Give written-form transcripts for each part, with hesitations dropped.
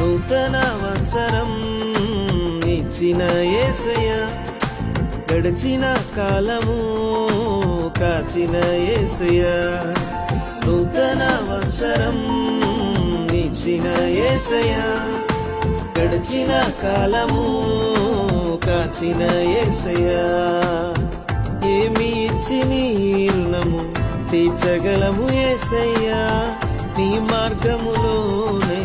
నూతన వత్సరం ఇచ్చిన యేసయ్యా, గడిచిన కాలము కాచిన యేసయ్యా. నూతన వత్సరం ఇచ్చిన యేసయ్యా, గడిచిన కాలము కాచిన యేసయ్యా. ఏమి ఇచ్చి నీ రుణము తీర్చగలము యేసయ్యా, నీ మార్గములోనే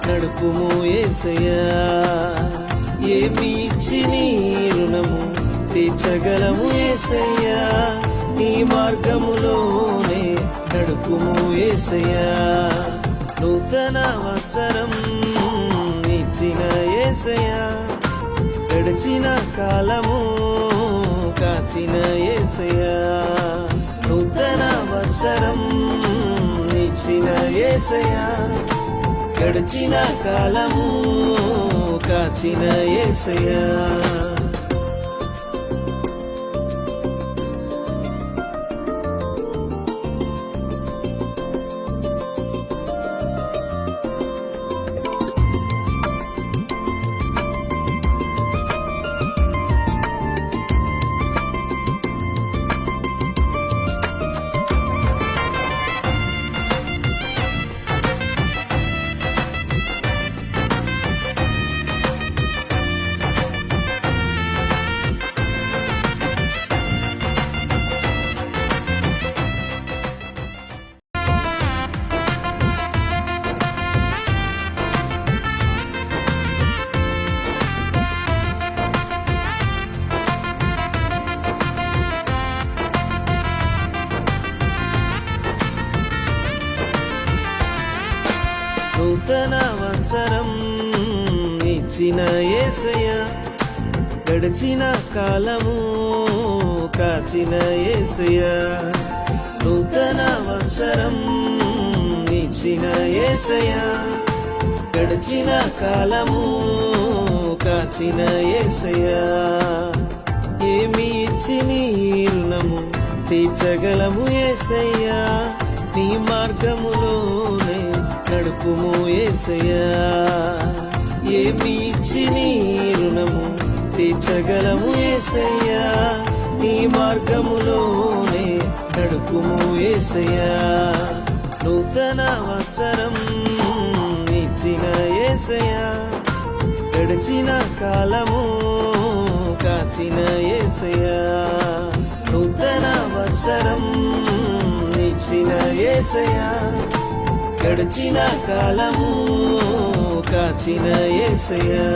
నడుపుము యేసయ్యా. ఏమి ఇచ్చి నీ రుణము తీర్చగలము యేసయ్యా, నీ మార్గములోనే నడుపుము యేసయ్యా. నూతన వత్సరం ఇచ్చిన యేసయ్యా, గడిచిన కాలము కాచిన యేసయ్యా. నూతన వత్సరం ఇచ్చిన యేసయ్యా, గడిచిన కాలము కాచిన యేసయ్యా. నూతన వత్సరం ఇచ్చిన యేసయ్యా, గడిచిన కాలము కాచిన యేసయ్యా. నూతన వత్సరం ఇచ్చిన యేసయ్యా, గడిచిన కాలము కాచిన యేసయ్యా. ఏమి ఇచ్చి నీ రుణము తీర్చగలము యేసయ్యా, నీ మార్గములోనే నడుపుము యేసయ్యా. ఏమి ఇచ్చి నీ రుణము తీర్చగలము యేసయ్యా, నీ మార్గములోనే నడుపుము యేసయ్యా. నూతన వత్సరం ఇచ్చిన యేసయ్యా, గడిచిన కాలము కాచిన యేసయ్యా. నూతన వత్సరం ఇచ్చిన యేసయ్యా, గడిచిన కాలము కాచిన యేసయ్యా.